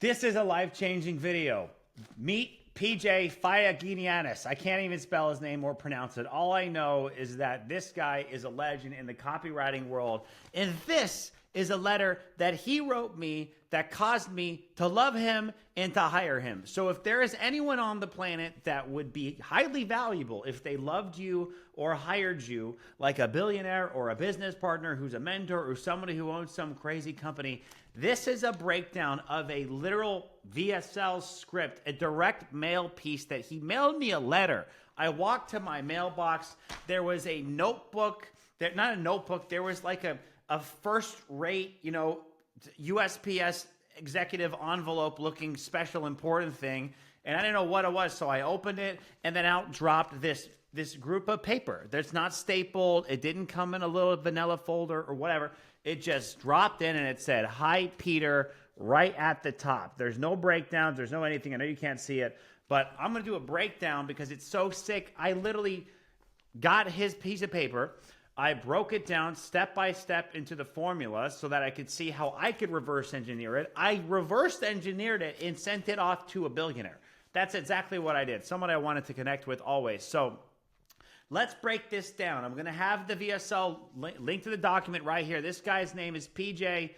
This is a life-changing video. Meet PJPahygiannis. I can't even spell his name or pronounce it. All I know is that this guy is a legend in the copywriting world. And this is a letter that he wrote me that caused me to love him and to hire him. So if there is anyone on the planet that would be highly valuable if they loved you or hired you, like a billionaire or a business partner who's a mentor or somebody who owns some crazy company, this is a breakdown of a literal VSL script, a direct mail piece that he mailed me a letter. I walked to my mailbox. There was a notebook, not a notebook, there was like a first-rate, USPS executive envelope looking special important thing, and I didn't know what it was, so I opened it, and then out dropped this group of paper that's not stapled. It didn't come in a little vanilla folder or whatever. It just dropped in, and it said, "Hi, Peter," right at the top. There's no breakdowns. There's no anything. I know you can't see it, but I'm going to do a breakdown because it's so sick. I literally got his piece of paper. I broke it down step by step into the formula so that I could see how I could reverse engineer it. I reverse engineered it and sent it off to a billionaire. That's exactly what I did. Someone I wanted to connect with always. So let's break this down. I'm going to have the VSL link to the document right here. This guy's name is PJ.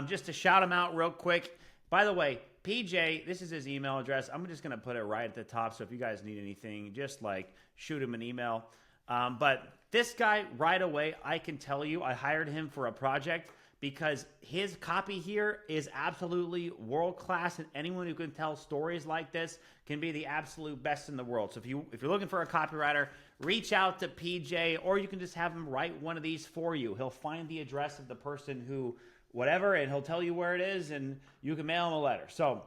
Just to shout him out real quick. By the way, PJ, this is his email address. I'm just going to put it right at the top. So if you guys need anything, just like shoot him an email. But this guy, right away, I can tell you, I hired him for a project because his copy here is absolutely world-class, and anyone who can tell stories like this can be the absolute best in the world. So if you're looking for a copywriter, reach out to PJ, or you can just have him write one of these for you. He'll find the address of the person who, whatever, and he'll tell you where it is, and you can mail him a letter. So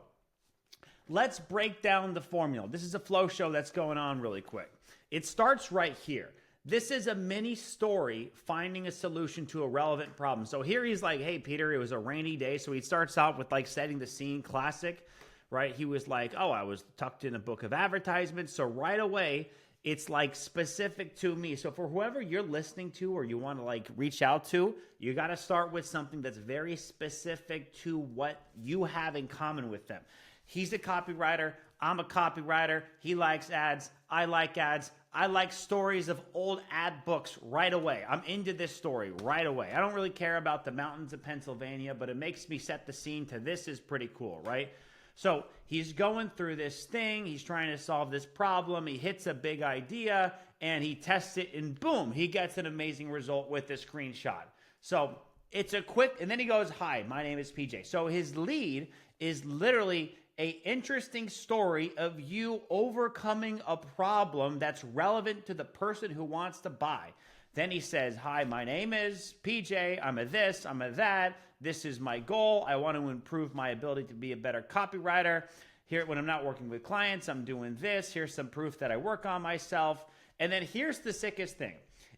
let's break down the formula. This is a flow show that's going on really quick. It starts right here. This is a mini story finding a solution to a relevant problem. So here he's like, "Hey, Peter, it was a rainy day." So he starts out with like setting the scene, classic, right? He was like, "Oh, I was tucked in a book of advertisements." So right away, it's like specific to me. So for whoever you're listening to or you want to like reach out to, you got to start with something that's very specific to what you have in common with them. He's a copywriter. I'm a copywriter. He likes ads. I like ads. I like stories of old ad books right away. I'm into this story right away. I don't really care about the mountains of Pennsylvania, but it makes me set the scene to this is pretty cool, right? So he's going through this thing. He's trying to solve this problem. He hits a big idea and he tests it and boom, he gets an amazing result with the screenshot. So it's a quick, and then he goes, "Hi, my name is PJ." So his lead is literally a interesting story of you overcoming a problem that's relevant to the person who wants to buy. Then he says, "Hi, my name is PJ. I'm a this, I'm a that. This is my goal. I want to improve my ability to be a better copywriter. Here, when I'm not working with clients, I'm doing this. Here's some proof that I work on myself." And then here's the sickest thing.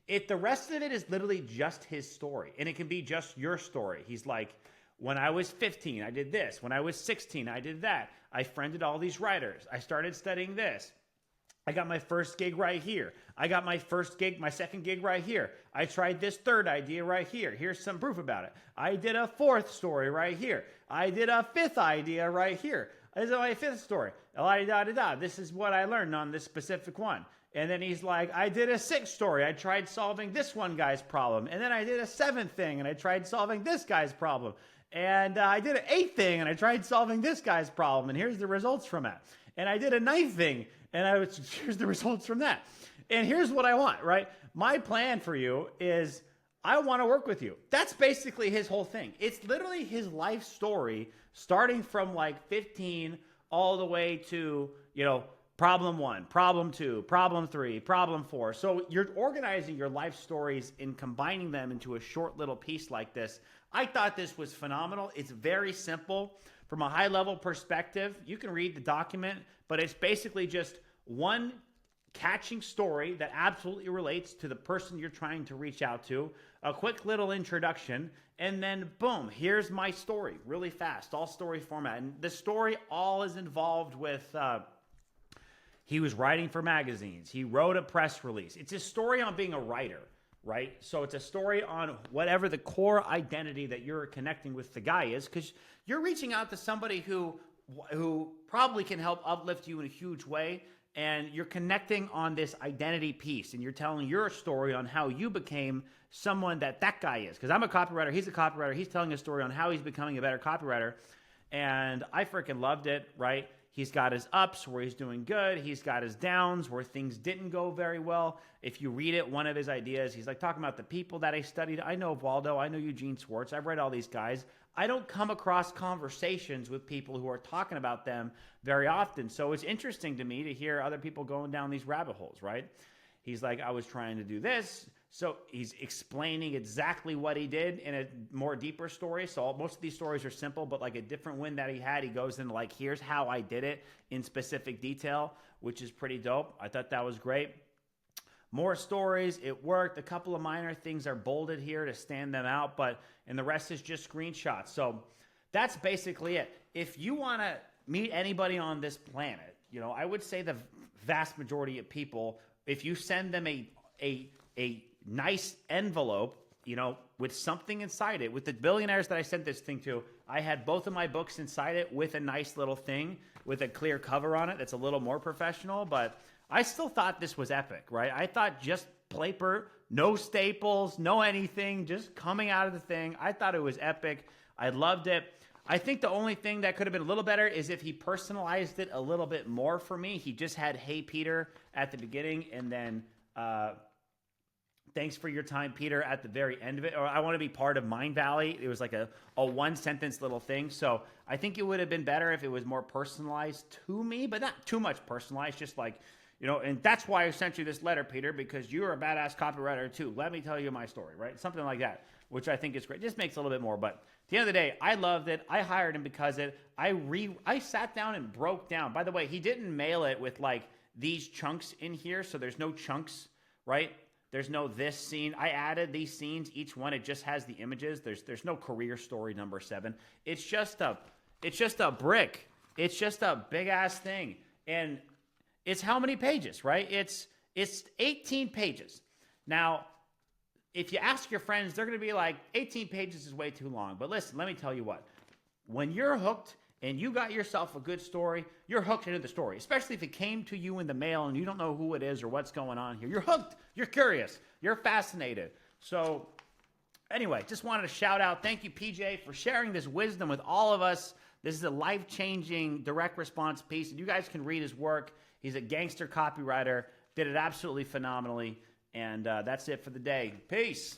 The rest of it is literally just his story, and it can be just your story. He's like, "When I was 15, I did this. When I was 16, I did that. I friended all these writers. I started studying this. I got my first gig right here. I got my second gig right here. I tried this third idea right here. Here's some proof about it. I did a fourth story right here. I did a fifth idea right here. This is my fifth story. La-di-da-di-da. This is what I learned on this specific one." And then he's like, "I did a sixth story. I tried solving this one guy's problem. And then I did a seventh thing, and I tried solving this guy's problem. And I did an eighth thing, and I tried solving this guy's problem, and here's the results from that. And I did a ninth thing, and here's the results from that. And here's what I want," right? My plan for you is I want to work with you. That's basically his whole thing. It's literally his life story, starting from like 15 all the way to, problem 1, problem 2, problem 3, problem 4. So you're organizing your life stories and combining them into a short little piece like this. I thought this was phenomenal. It's very simple. From a high-level perspective, you can read the document, but it's basically just one catching story that absolutely relates to the person you're trying to reach out to, a quick little introduction, and then boom, here's my story, really fast, all story format. And the story all is involved with he was writing for magazines. He wrote a press release. It's a story on being a writer, right? So it's a story on whatever the core identity that you're connecting with the guy is, because you're reaching out to somebody who who probably can help uplift you in a huge way. And you're connecting on this identity piece, and you're telling your story on how you became someone that guy is. Because I'm a copywriter, he's a copywriter, he's telling a story on how he's becoming a better copywriter. And I freaking loved it, right? He's got his ups where he's doing good. He's got his downs where things didn't go very well. If you read it, one of his ideas, he's like talking about the people that I studied. I know Waldo. I know Eugene Schwartz. I've read all these guys. I don't come across conversations with people who are talking about them very often. So it's interesting to me to hear other people going down these rabbit holes, right? He's like, I was trying to do this. So he's explaining exactly what he did in a more deeper story. So most of these stories are simple, but like a different win that he had, he goes into like, here's how I did it in specific detail, which is pretty dope. I thought that was great. More stories, it worked. A couple of minor things are bolded here to stand them out, and the rest is just screenshots. So that's basically it. If you want to meet anybody on this planet, I would say the vast majority of people, if you send them a nice envelope, with something inside it. With the billionaires that I sent this thing to, I had both of my books inside it with a nice little thing with a clear cover on it that's a little more professional, but I still thought this was epic, right? I thought just paper, no staples, no anything, just coming out of the thing. I thought it was epic. I loved it. I think the only thing that could have been a little better is if he personalized it a little bit more for me. He just had, "Hey, Peter," at the beginning, and then "Thanks for your time, Peter," at the very end of it. Or "I want to be part of Mind Valley." It was like a one-sentence little thing. So I think it would have been better if it was more personalized to me, but not too much personalized, just like, and that's why I sent you this letter, Peter, because you're a badass copywriter too. Let me tell you my story, right? Something like that, which I think is great. Just makes a little bit more. But at the end of the day, I loved it. I hired him because I sat down and broke down. By the way, he didn't mail it with like these chunks in here, so there's no chunks, right? There's no this scene. I added these scenes. Each one, it just has the images. There's no career story number 7. It's just a brick. It's just a big ass thing. And it's how many pages, right? It's 18 pages. Now, if you ask your friends, they're going to be like, 18 pages is way too long. But listen, let me tell you what. When you're hooked and you got yourself a good story, you're hooked into the story, especially if it came to you in the mail and you don't know who it is or what's going on here. You're hooked. You're curious. You're fascinated. So anyway, just wanted to shout out. Thank you, PJ, for sharing this wisdom with all of us. This is a life-changing direct response piece. And you guys can read his work. He's a gangster copywriter. Did it absolutely phenomenally. And that's it for the day. Peace.